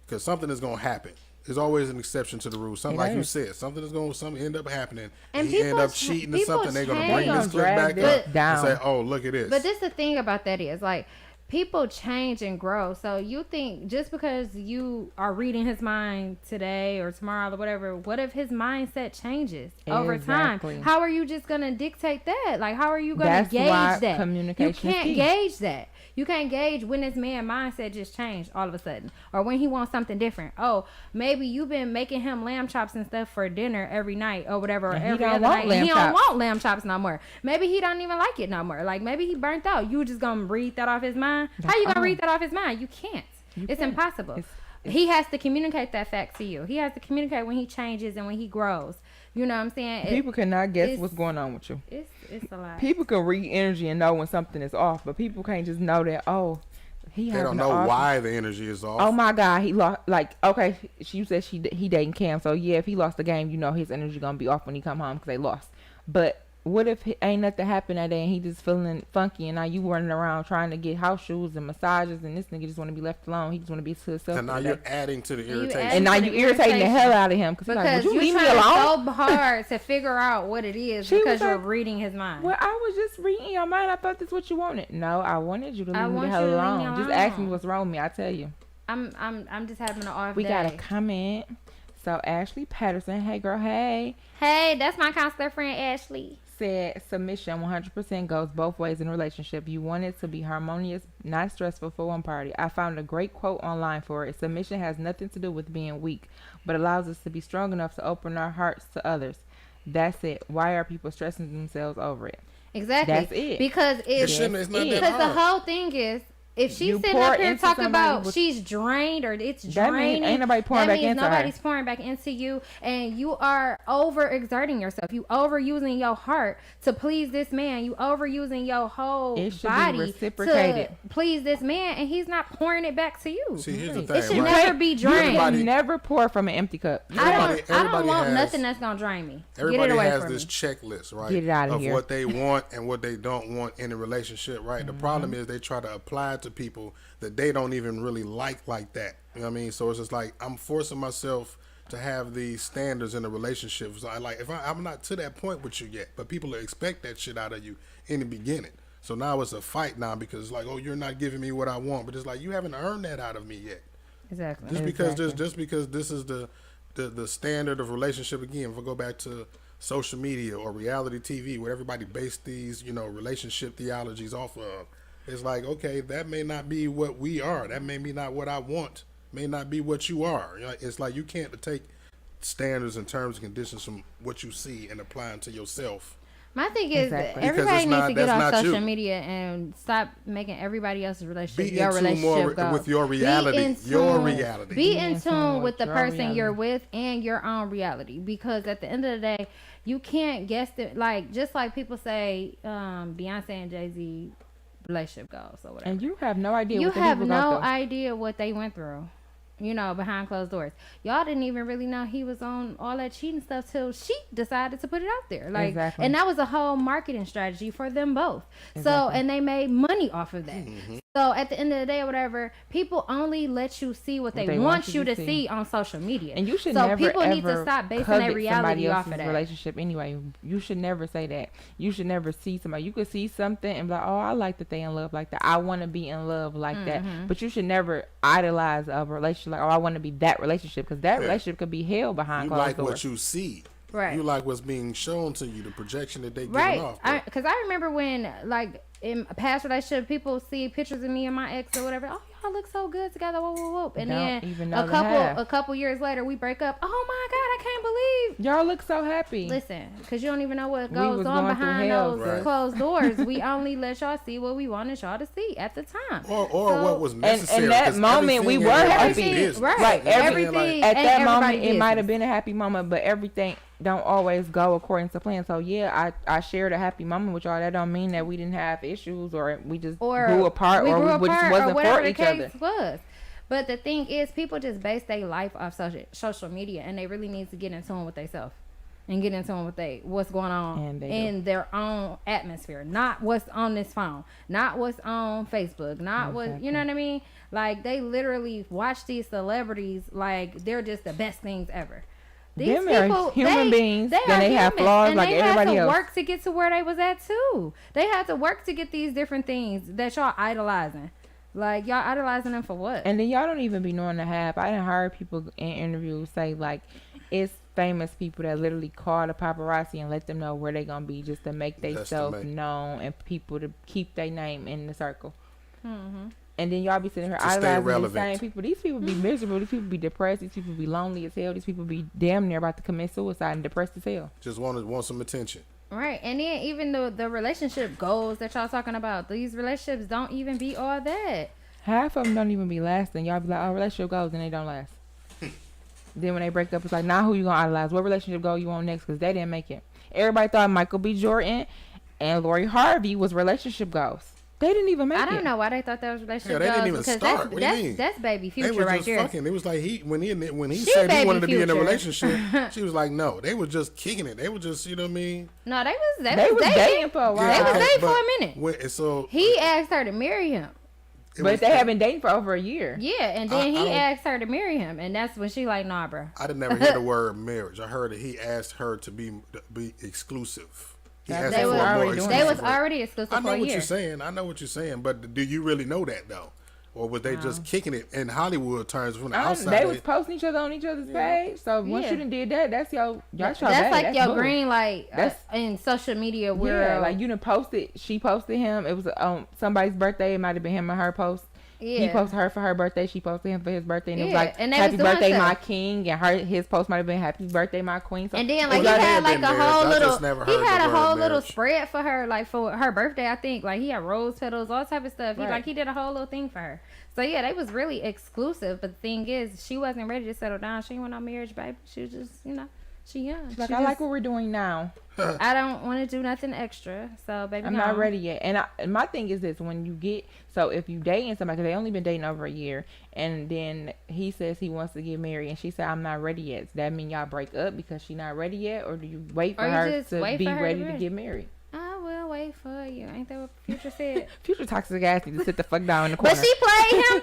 Because something is gonna happen. There's always an exception to the rule. Something It like you is. said, something end up happening, And he end people up cheating or people something. They're gonna change. bring this They clip gonna back drag up this down. and say, "Oh, look at this." But this the thing about that is like people change and grow. So you think just because you are reading his mind today or tomorrow or whatever, what if his mindset changes over time? How are you just gonna dictate that? Like, how are you gonna gauge that? Communication. You can't gauge that. You can't gauge when this man mindset just changed all of a sudden, or when he wants something different. Oh, maybe you've been making him lamb chops and stuff for dinner every night or whatever, or every other night. He don't want lamb chops no more. Maybe he don't even like it no more. Like, maybe he burnt out. You just gonna read that off his mind? How you gonna read that off his mind? You can't. It's impossible. He has to communicate that fact to you. He has to communicate when he changes and when he grows. You know what I'm saying? People cannot guess what's going on with you. It's a lot. People can read energy and know when something is off, but people can't just know that, oh, they don't know why the energy is off. Oh my God, he lost. Like, okay, you said he dating Cam, so yeah, if he lost the game, you know his energy gonna be off when he come home because they lost. But what if ain't nothing happened that day and he just feeling funky and now you running around trying to get house shoes and massages and this nigga just want to be left alone. He just want to be to himself. And now you're adding to the irritation. And now you irritating the hell out of him because like, would you leave me alone? So hard to figure out what it is because you're reading his mind. Well, I was just reading your mind. I thought that's what you wanted. No, I wanted you to leave me the hell alone. Just ask me what's wrong with me. I tell you. I'm just having an off day. We got a comment. So Ashley Patterson, hey girl, hey. Hey, that's my counselor friend Ashley. Said submission 100% goes both ways in a relationship. You want it to be harmonious, not stressful for one party. I found a great quote online for it. Submission has nothing to do with being weak, but allows us to be strong enough to open our hearts to others. That's it. Why are people stressing themselves over it? Exactly. That's it. Because the whole thing is, if she's sitting up here talking about she's drained or it's draining, ain't nobody pouring back into her. Nobody's pouring back into you, and you are overexerting yourself. You overusing your heart to please this man. You overusing your whole body to please this man, and he's not pouring it back to you. See, here's the thing. It should never be drained. You never pour from an empty cup. I don't want nothing that's gonna drain me. Everybody has this checklist, right? Get it out of here. What they want and what they don't want in a relationship, right? The problem is they try to apply it to people that they don't even really like that. You know what I mean? So it's just like I'm forcing myself to have these standards in a relationship. So I'm not to that point with you yet, but people expect that shit out of you in the beginning. So now it's a fight now because it's like, oh, you're not giving me what I want, but it's like you haven't earned that out of me yet. Exactly. Just because this is the standard of relationship again. If I go back to social media or reality TV, where everybody based these relationship theologies off of. It's like, okay, that may not be what we are. That may be not what I want. May not be what you are. It's like you can't take standards and terms and conditions from what you see and apply them to yourself. My thing is everybody needs to get off social media and stop making everybody else's relationship your relationship go. With your reality. Be in tune with the person you're with and your own reality, because at the end of the day, you can't guess it. Like, just like people say, Beyonce and Jay-Z relationship goes or whatever. And you have no idea. You have no idea what they went through, behind closed doors. Y'all didn't even really know he was on all that cheating stuff till she decided to put it out there. Like, and that was a whole marketing strategy for them both. So, and they made money off of that. Mm-hmm. So at the end of the day or whatever, people only let you see what they want you to see on social media. And you should never people need to stop basing their reality off of that. Relationship anyway. You should never say that. You should never see somebody. You could see something and be like, oh, I like that they in love like that. I want to be in love like that. But you should never idolize a relationship like, oh, I want to be that relationship, because that relationship could be held behind closed doors. You like what you see. Right. You like what's being shown to you, the projection that they give off. Because I remember when, like, in a past relationship, people see pictures of me and my ex or whatever. Oh, y'all look so good together. Whoop, whoop, whoop. And then a couple years later, we break up. Oh my God, I can't believe y'all look so happy. Listen, because you don't even know what goes on behind those closed doors. We only let y'all see what we wanted y'all to see at the time, or what was necessary. And that moment, we were happy. Right. Everything at that moment, it might have been a happy moment, but everything don't always go according to plan. So yeah, I shared a happy moment with y'all. That don't mean that we didn't have issues or we just grew apart or we just wasn't for each other. But the thing is, people just base their life off social media, and they really need to get in tune with themselves and get in tune with what's going on in their own atmosphere, not what's on this phone, not what's on Facebook, not what, you know what I mean? Like, they literally watch these celebrities like they're just the best things ever. These people, human beings, they have flaws like everybody else. And they had to work to get to where they was at too. They had to work to get these different things that y'all idolizing. Like, y'all idolizing them for what? And then y'all don't even be knowing the half. I done heard people in interviews say, like, it's famous people that literally call the paparazzi and let them know where they gonna be just to make themselves known and people to keep their name in the circle. Mm-hmm. And then y'all be sitting here idolizing the same people. These people be miserable. These people be depressed. These people be lonely as hell. These people be damn near about to commit suicide and depressed as hell. Just want some attention. Right. And then even the relationship goals that y'all talking about, these relationships don't even be all that. Half of them don't even be lasting. Y'all be like, oh, relationship goals, and they don't last. Then when they break up, it's like, now who you gonna idolize? What relationship goal you want next? Because they didn't make it. Everybody thought Michael B. Jordan and Lori Harvey was relationship goals. They didn't even make it. I don't know why they thought that was relationship goals. They didn't even because start. What do you mean? That's baby future they were right just there. Fucking. It was like when he said he wanted to be in a relationship, she was like, no. They were just kicking it. They were just, you know what I mean? No, they was dating for a while. They was dating for a minute. So he asked her to marry him. But they have been dating for over a year. Yeah, and then he asked her to marry him, and that's when she like, nah, bro. I didn't never hear the word marriage. I heard that he asked her to be exclusive. They was already exclusive for a year. I know what you're saying. I know what you're saying, but do you really know that though? Or was they just kicking it in Hollywood terms from the outside? They was posting each other on each other's page. So once you done did that, that's y'all that's like your green light in social media world. Yeah, like you done posted. She posted him. It was somebody's birthday. It might have been him and her post. Yeah. He posted her for her birthday. She posted him for his birthday. And it was like, happy birthday, my king. And his post might have been happy birthday, my queen. So and then like he had like a whole little spread for her, like for her birthday, I think. Like he had rose petals, all type of stuff. Right. He did a whole little thing for her. So yeah, they was really exclusive. But the thing is, she wasn't ready to settle down. She didn't want no marriage, baby. She was just, she young. Like, I like what we're doing now. I don't want to do nothing extra. So, baby, I'm not ready yet. And my thing is this: when you get, so if you dating somebody, because they only been dating over a year, and then he says he wants to get married, and she said I'm not ready yet. Does that mean y'all break up because she's not ready yet, or do you wait for her to be ready to get married? I will wait for you. Ain't that what Future said? Future toxic ass need to sit the fuck down in the corner. But she played him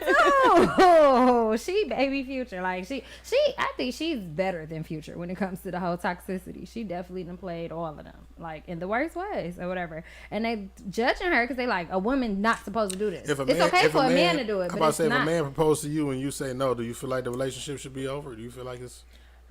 too. She baby Future. Like I think she's better than Future when it comes to the whole toxicity. She definitely done played all of them, like in the worst ways or whatever. And they judging her because they like a woman not supposed to do this. It's okay for a man to do it. I'm about to say, if a man proposed to you and you say no, do you feel like the relationship should be over? Do you feel like it's...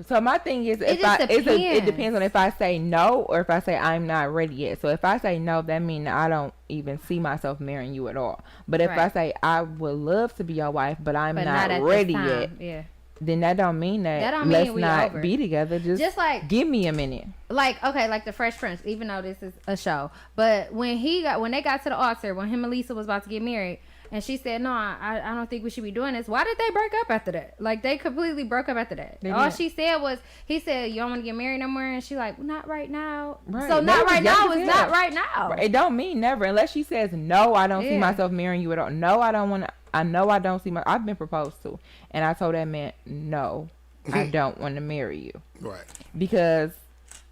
So my thing is, it depends on if I say no or if I say I'm not ready yet. So if I say no, that means I don't even see myself marrying you at all. But if I say I would love to be your wife, but I'm not ready yet, then that don't mean that let's not be together. Just like give me a minute. Like like the Fresh Prince, even though this is a show, but when they got to the altar, when him and Lisa was about to get married. And she said, no, I don't think we should be doing this. Why did they break up after that? Like, they completely broke up after that. All she said was, he said, you don't want to get married no more? And she like, not right now. Right. So not right now is not right now. It don't mean never. Unless she says, no, I don't see myself marrying you at all. No, I don't want to. I know I don't see I've been proposed to. And I told that man, no, I don't want to marry you. Right. Because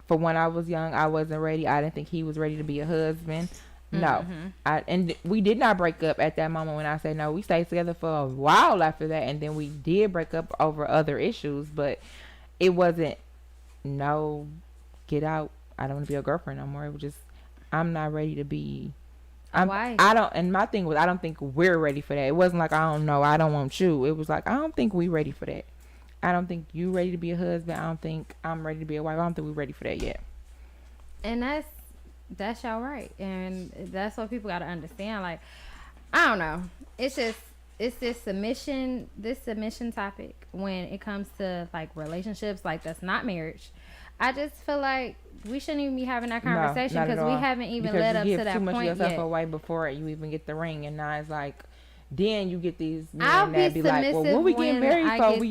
for when I was young, I wasn't ready. I didn't think he was ready to be a husband. No, and we did not break up at that moment when I said no. We stayed together for a while after that, and then we did break up over other issues, but it wasn't no, get out. I don't want to be a girlfriend no more. It was just I'm not ready to be. Why? I don't. And my thing was I don't think we're ready for that. It wasn't like I don't know. I don't want you. It was like I don't think we ready for that. I don't think you ready to be a husband. I don't think I'm ready to be a wife. I don't think we're ready for that yet. And that's y'all right, and that's what people got to understand. Like, I don't know, it's this submission topic when it comes to like relationships, like that's not marriage. I just feel like we shouldn't even be having that conversation because we haven't even led up to that point yet. Because you give too much of yourself away before you even get the ring, and now it's like. Then you get these men that be like, well, when we get married for,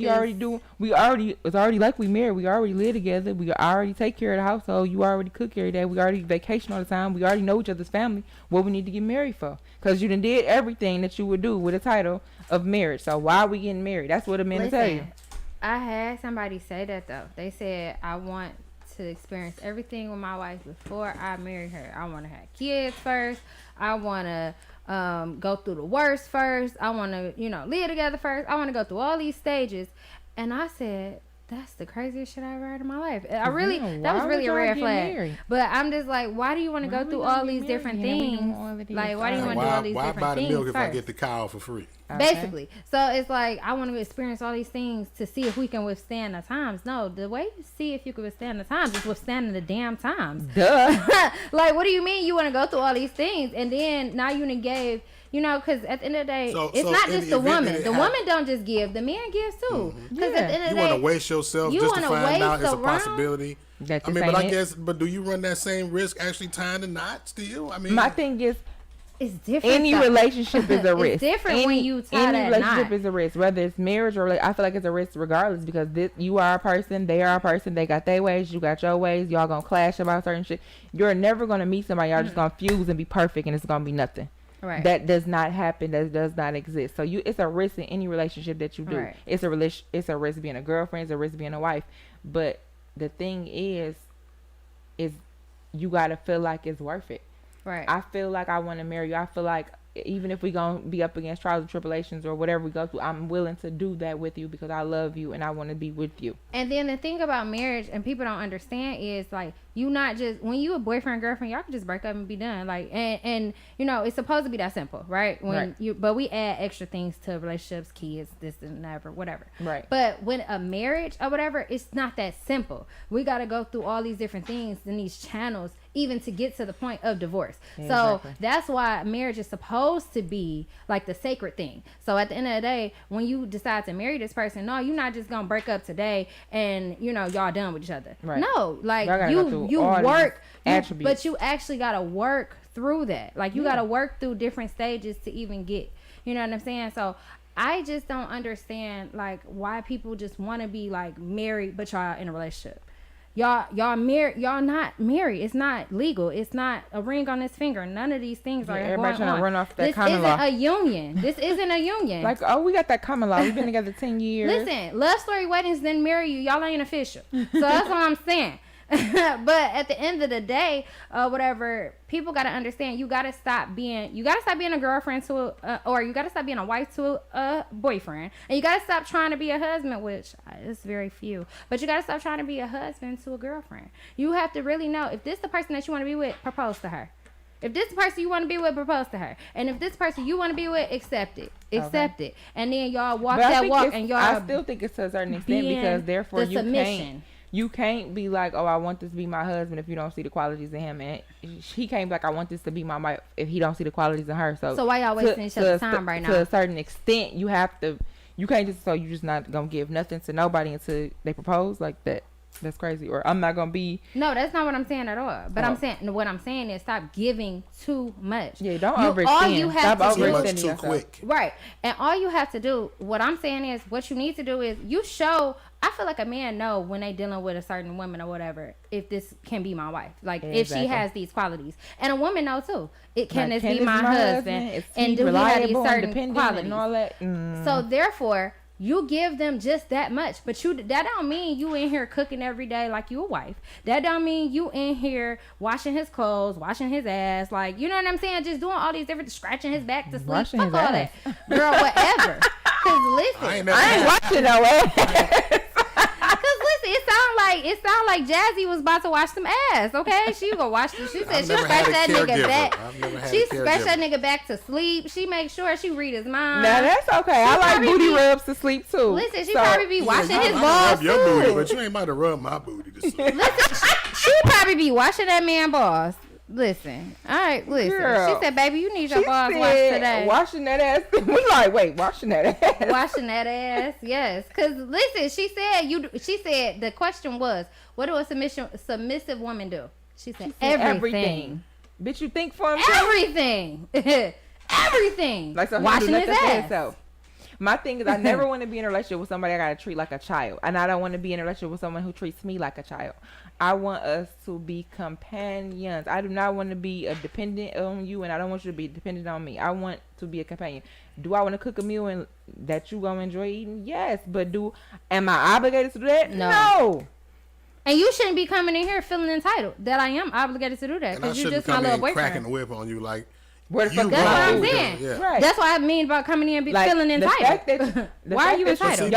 it's already like we married. We already live together. We already take care of the household. You already cook every day. We already vacation all the time. We already know each other's family. What we need to get married for? Because you done did everything that you would do with a title of marriage. So why are we getting married? That's what a man tell you. I had somebody say that though. They said, I want to experience everything with my wife before I marry her. I want to have kids first. I want to go through the worst first. I want to, live together first. I want to go through all these stages. And I said, That's the craziest shit I ever heard in my life. That was why really a would y'all red get flag. married? But I'm just like, why do you want to go would through y'all all get these married? different Yeah, we things? don't want all of these. Like, why do you want to do all these Why different buy the things milk if I first? get the cow for free? Basically. So it's like, I want to experience all these things to see if we can withstand the times. No, the way you see if you can withstand the times is withstanding the damn times. Duh. Like, what do you mean you want to go through all these things and then now you done gave, you know, because at the end of the day, it's not in just the the event woman. that The it woman don't just give, the man gives too. Because at the end of You the want day, to waste yourself you just to wanna find out waste it's a around? possibility. That I this mean, but I ain't it. guess, but do you run that same risk actually tying the knots? Do you? I mean, My thing is, it's different. any though. is a risk. It's different when you tie any that relationship knot. is a risk, whether it's marriage or I feel like it's a risk regardless because you are a person, they are a person, they got their ways, you got your ways, y'all gonna clash about certain shit. You're never gonna meet somebody, y'all just gonna fuse and be perfect, and it's gonna be nothing. Right. That does not happen. That does not exist. So it's a risk in any relationship that you do. Right. It's a risk being a girlfriend. It's a risk being a wife. But the thing is you gotta feel like it's worth it. Right. I feel like I want to marry you. I feel like even if we gonna be up against trials and tribulations or whatever we go through, I'm willing to do that with you because I love you and I want to be with you. And then the thing about marriage and people don't understand is like you not just when you a boyfriend girlfriend, y'all can just break up and be done. Like and you know it's supposed to be that simple, right? But we add extra things to relationships, kids, this and that, whatever. Right. But when a marriage or whatever, it's not that simple. We got to go through all these different things in these channels even to get to the point of divorce. Yeah, so exactly. that's why marriage is supposed to be like the sacred thing. So at the end of the day, when you decide to marry this person, no, you're not just gonna break up today and you know y'all done with each other. Right. No, like Y'all gotta go through you all these work, attributes. but you actually gotta work through that. Like you gotta work through different stages to even get. You know what I'm saying? So I just don't understand like why people just want to be like married but y'all in a relationship. Y'all married, y'all not married. It's not legal. It's not a ring on his finger. None of these things are everybody going trying on. to run off that This common isn't law. a union. This isn't a union. Like, oh, we got that common law. We've been together 10 years. Listen, love story weddings didn't marry you. Y'all ain't official. So that's what I'm saying. But at the end of the day, whatever, people gotta understand. You gotta stop being a girlfriend to, or you gotta stop being a wife to a boyfriend, and you gotta stop trying to be a husband, which is very few. But you gotta stop trying to be a husband to a girlfriend. You have to really know if this the person that you want to be with, propose to her. If this person you want to be with, propose to her. And if this person you want to be with, accept it. Accept it. And then y'all walk that walk and y'all. I still think it's to a certain extent because therefore you can't be like, oh, I want this to be my husband if you don't see the qualities in him, and he can't be like, I want this to be my wife if he don't see the qualities in her. So why y'all wasting each other's time right now? To a certain extent, you can't just not gonna give nothing to nobody until they propose like that. That's crazy. Or I'm not gonna be. No, that's not what I'm saying at all. But what I'm saying is stop giving too much. Yeah, don't overextend. All you have to do much too quick. Right. And all you have to do, what I'm saying is, what you need to do is you show. I feel like a man know when they dealing with a certain woman or whatever, if this can be my wife, like if she has these qualities, and a woman know too. Can this be my husband? And do he have these certain qualities? And all that? So therefore, you give them just that much, but that don't mean you in here cooking every day like you a wife. That don't mean you in here washing his clothes, washing his ass, like, you know what I'm saying? Just doing all these different, scratching his back to sleep. Washing Fuck his all ass. that, girl. Whatever. Cause listen, I ain't watching no ass. Cause listen, it sound like Jazzy was about to wash some ass. Okay, she gonna wash. She said she scratched that nigga back. She scratched that nigga back to sleep. She make sure she read his mind. Now that's okay. I like booty rubs to sleep too. Listen, she probably be washing his balls rub your too. booty, but you ain't about to rub my booty to sleep. Listen, she probably be washing that man balls. Listen, all right, listen. Girl, she said, "Baby, you need your balls washed today." Washing that ass. We like, wait, washing that ass. Washing that ass, yes. Cause listen, she said the question was, "What do a submissive woman do?" She said, everything. Bitch, you think for him? Everything, everything. Like so, washing his ass. So, my thing is, I never want to be in a relationship with somebody I gotta treat like a child, and I don't want to be in a relationship with someone who treats me like a child. I want us to be companions. I do not want to be a dependent on you, and I don't want you to be dependent on me. I want to be a companion. Do I want to cook a meal and that you gonna enjoy eating? Yes, but am I obligated to do that? No. And you shouldn't be coming in here feeling entitled that I am obligated to do that And I because you shouldn't just my come little in boyfriend. cracking the whip on you like, Where the You fuck That's what I'm wrong. saying. Yeah. Right. That's what I mean about coming in and Like, feeling the entitled. fact that- the Why are fact you that But see, entitled?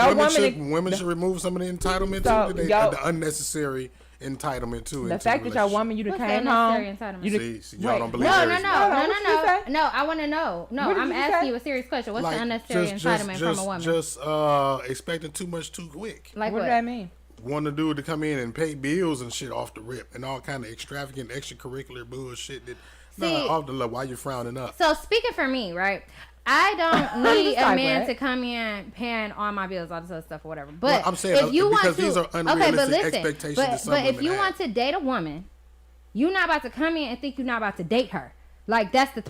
Y'all women should remove some of the entitlement So, too. y'all- The unnecessary entitlement too. The into fact the that y'all relationship. want me, you What's done the came home. unnecessary entitlement? You done, See, y'all don't believe No, there no, is no, Hold on, no, what no, did you no. say? No, I want to know. No, What did I'm you asking say? you a serious question. What's Like, the unnecessary entitlement from a woman? Just expecting too much too quick. Like what what? does that mean? Want a dude to come in and pay bills and shit off the rip and all kind of extravagant extracurricular bullshit that See- off the low. Why you frowning up? So speaking for me, right? I don't need Just a like man that. to come in paying all my bills, all this other stuff or whatever. But Well, I'm saying, if you want because to, these are unrealistic expectations that some but if women you have. want to date a woman, you're not about to come in and think you're not about to date her. Like that's the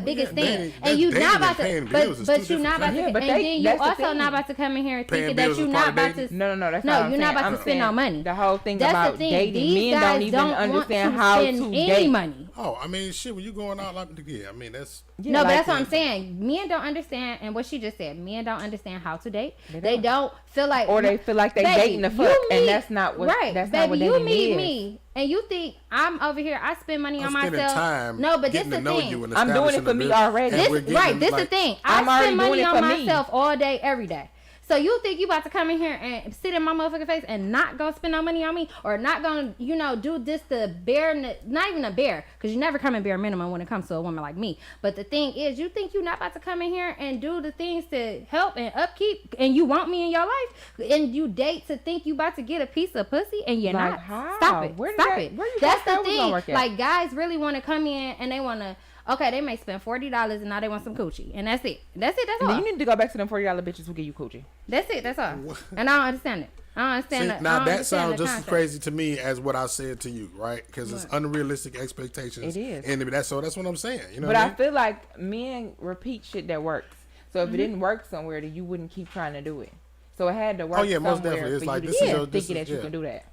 biggest yeah, thing, dating- and you dating not and about paying to, bills is but two you're not about different to, things. Yeah, but and they- then you that's the also thing. not about to come in here Paying thinking that bills you're is not part of about dating? to. No, that's No, not what I'm you're not saying. about to I'm spend no saying money. The whole thing That's about the thing. dating, These men guys don't even don't understand want how to spend to any date. money. Oh, I mean, shit. When you going out like I mean, that's Yeah, No, but like that's what that. I'm saying. Men don't understand, and what she just said, men don't understand how to date. They don't. don't feel like, Or they feel like they Baby, dating the you fuck, and meet- that's not what. right. That's Baby, not what you dating meet is. me, and you think I'm over here. I spend money I'm on spending myself. time. No, but this getting the to know thing. you and I'm doing it establishing for a me good- already. and This, we're getting, right, this like, the thing. I'm I already spend money doing it on for me. myself all day, every day. So you think you about to come in here and sit in my motherfucking face and not go spend no money on me, or not gonna, do this the bare, not even a bare, because you never come in bare minimum when it comes to a woman like me. But the thing is, you think you're not about to come in here and do the things to help and upkeep, and you want me in your life, and you date to think you about to get a piece of pussy, and you're Like, not. how? Stop it. Where did Stop that- it. where you That's thought that the was gonna thing. work at? Like, guys really want to come in and they want to. Okay, they may spend $40 and now they want some coochie, and that's it. That's it. That's And all. then you need to go back to them $40 bitches who give you coochie. That's it. That's all. And I don't understand it. I don't understand See, it. now I don't that understand sounds the just as concept. crazy to me as what I said to you, right? Because it's What? unrealistic expectations. It is. and that's what I'm saying. You know, But what I I mean? feel like men repeat shit that works. So Mm-hmm. if it didn't work somewhere, then you wouldn't keep trying to do it. So it had to work. Oh, yeah, most somewhere definitely. It's for like, you this to is keep your- this thinking is- that you yeah. can do that.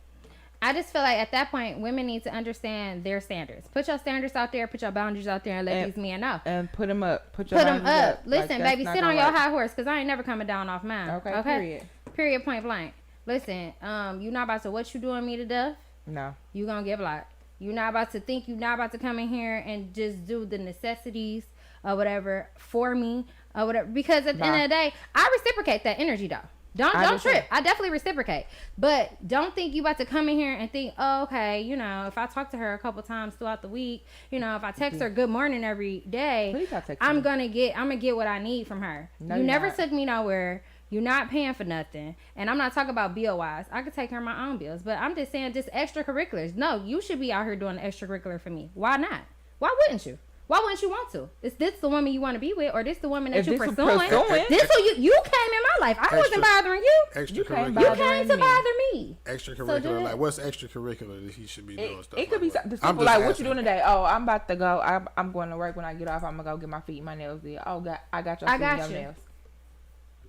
I just feel like at that point, women need to understand their standards. Put your standards out there. Put your boundaries out there, and let And- these men know. And put them up. Put your Put them boundaries up. Listen, Like, that's baby, not sit on gonna your work. high horse, because I ain't never coming down off mine. Okay, period. Period, point blank. Listen, you not about to what you doing me to death. No. You gonna get blocked. You not about to think you not about to come in here and just do the necessities or whatever for me or whatever. Because at the end of the day, I reciprocate that energy though. Don't I do trip. too. I definitely reciprocate. But don't think you about to come in here and think, oh, okay, if I talk to her a couple times throughout the week, if I text her good morning every day, Please stop texting I'm me. gonna get what I need from her. No, you you're never not. took me nowhere. You're not paying for nothing. And I'm not talking about bill wise. I could take care of my own bills. But I'm just saying just extracurriculars. No, you should be out here doing extracurricular for me. Why not? Why wouldn't you? Why wouldn't you want to? Is this the woman you want to be with, or this the woman that If you're this was pursuing? pursuing- This who you came in my life. I wasn't bothering you. You Extracurricular. can't You bother came to me. bother me. So do Extracurricular, it. like what's extracurricular that he should be doing stuff? It could be like something what? I'm simple just like, what you asking. doing today? Oh, I'm about to go. I'm going to work. When I get off, I'm going to go get my feet and my nails did. Oh, I got your I feet and got your you. nails.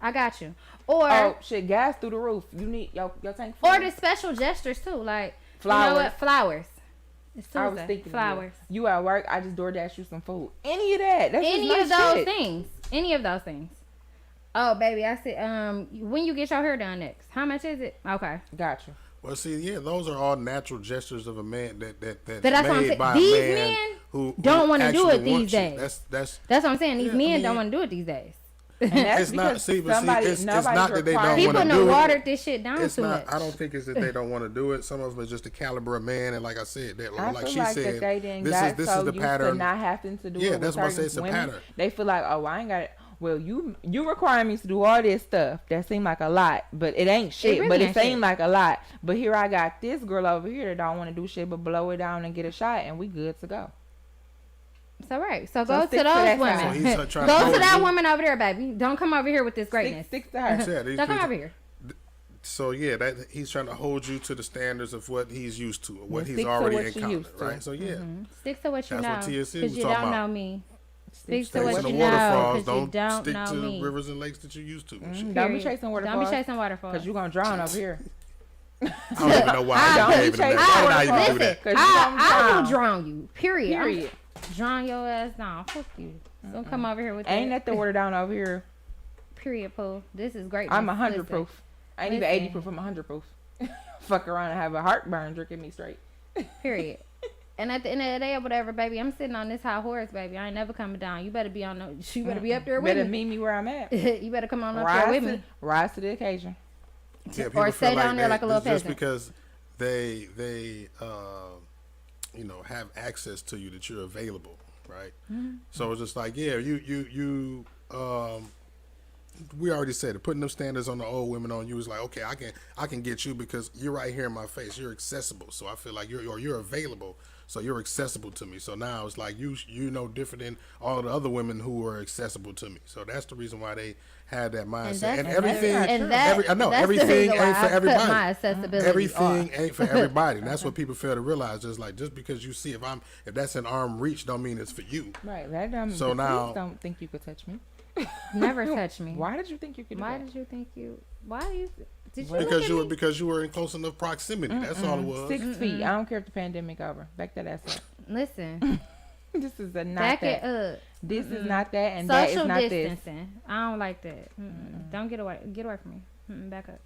I got you. Or Oh, shit, gas through the roof. You need your tank full. or the special gestures too, like you know Flowers. what? Flowers. It's I was Tuesday. thinking Flowers. You at work, I just DoorDash you some food. Any of that. That's Any just of nice those shit. things. Any of those things. Oh, baby, I said, when you get your hair done next, how much is it? Okay. Got you. Well, see, yeah, those are all natural gestures of a man that But that's what I'm made saying. by These a man men who don't wanna do actually it these wants you. days. That's That's what I'm saying. These Yeah, I men mean- don't want to do it these days. And that's It's not- because see, but see, somebody, it's nobody's not that they don't requiring- wanna People do done it. watered this shit down it's too not. much. I don't think it's that they don't want to do it. Some of them is just the caliber of man, and like I said, that I like feel she like said, that they didn't this got is so the used pattern. to not having to do Yeah, it. that's with why I say certain it's a women. pattern. They feel like, oh, I ain't got it. Well, you requiring me to do all this stuff that seem like a lot, but it ain't shit. really but it ain't seem shit. like a lot. But here I got this girl over here that don't want to do shit but blow it down and get a shot, and we good to go. It's all right. So go to stick to those that women. side. So he's trying Go hold to that you. woman over there, baby. Don't come over here with this greatness. Stick to her. Yeah, these Don't come people- over here. So yeah, that he's trying to hold you to the standards of what he's used to, or what Yeah, he's stick to already what you encountered, used to. right? So yeah, Stick to what you That's know. what TSC was Because you talking don't about. know me. Stick to to what Chasing what the you know, waterfalls, 'cause you don't don't stick know to me. rivers and lakes that you used to. and shit. Don't be Period. chasing waterfalls. Don't be chasing waterfalls. Because you're going to drown over here. I don't even know why don't I be even chasing Why would I waterfalls. even do that? Because you I gonna will drown you. Period. Period. Drown your ass down. Fuck you. Don't come over here with Ain't that. that the water down over here. Period, Pooh. This is great. I'm 100 Listen. proof. I ain't even Listen. 80 proof. I'm 100 proof. Fuck around and have a heartburn drinking me straight. Period. And at the end of the day or whatever, baby, I'm sitting on this high horse, baby. I ain't never coming down. You better be on the. You better be up there with Better me. meet me where I'm at. You better come on up there with me. Rise to the occasion. Yeah, Or people stay feel down there like a little just peasant. because they you know, have access to you, that you're available, right? Mm-hmm. So it's just like, yeah, you we already said it. Putting them standards on the old women on you is like, okay, I can get you because you're right here in my face. You're accessible, so I feel like you're available, so you're accessible to me. So now it's like you know different than all the other women who are accessible to me. So that's the reason why they had that mindset. And everything, everything ain't for everybody. My accessibility Everything ain't for everybody, and that's what people fail to realize. Just because you see if that's an arm reach, don't mean it's for you. Right. That don't. So now, don't think you could touch me. Never touch me. Why did you think you could? Why did you think you? Why do you? Did you? Because you were in close enough proximity. That's all it was. 6 feet. I don't care if the pandemic over. Back that ass up. Listen. This is not Back that. it up. This is not that, and Social that is not distancing. this. I don't like that. Don't get away. Get away from me. Back up.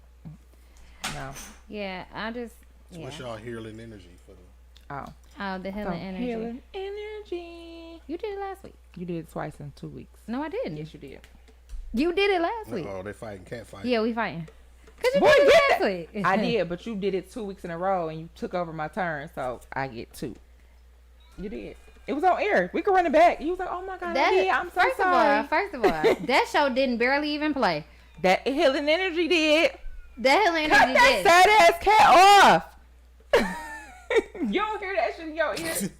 No. Yeah, I just. So Yeah. what's y'all healing energy for them? Oh. Oh, the healing energy. Healing energy. You did it last week. You did it twice in 2 weeks. No, I didn't. Yes, you did. You did it last week. Oh, they fighting, cat fight. Yeah, we fighting. Cause you Boy, did it get last week. I did, but you did it 2 weeks in a row, and you took over my turn, so I get 2. You did. It was on air. We could run it back. You was like, "Oh my god, I'm so sorry." First of all, that show didn't barely even play. That healing energy did. That healing Cut energy that did. sad ass cat off. You don't hear that shit in your ear.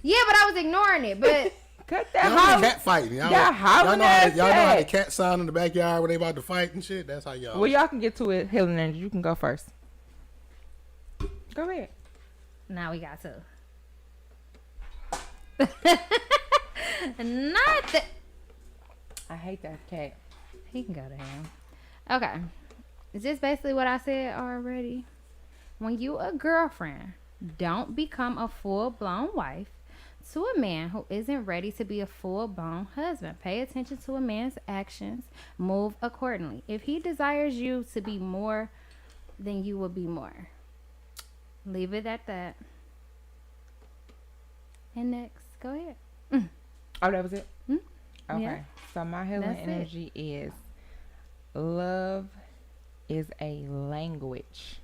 Yeah, but I was ignoring it. But Cut that Y'all house. cat fighting. Y'all Y'all howling know how ass y'all know how the cat. cat sound in the backyard when they about to fight and shit. That's how y'all. Well, y'all can get to it. Healing energy. You can go first. Go ahead. now we got to. Not that. I hate that cat. He can go to hell. Okay. Is this basically what I said already? When you a girlfriend, don't become a full-blown wife to a man who isn't ready to be a full-blown husband. Pay attention to a man's actions. Move accordingly. If he desires you to be more, then you will be more. Leave it at that. And next, go ahead. Oh, that was it? Okay. Yeah. So my healing That's it. energy is love is a language.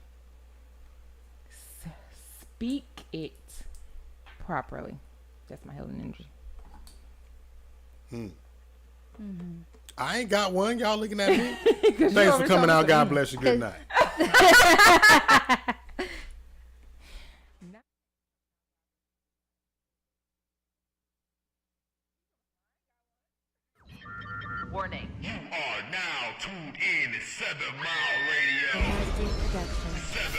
Speak it properly. That's my healing energy. I ain't got one. Y'all looking at me? 'Cause Thanks you for coming always out. God bless you. Good night. Warning. You are now tuned in to 7 Mile Radio. 7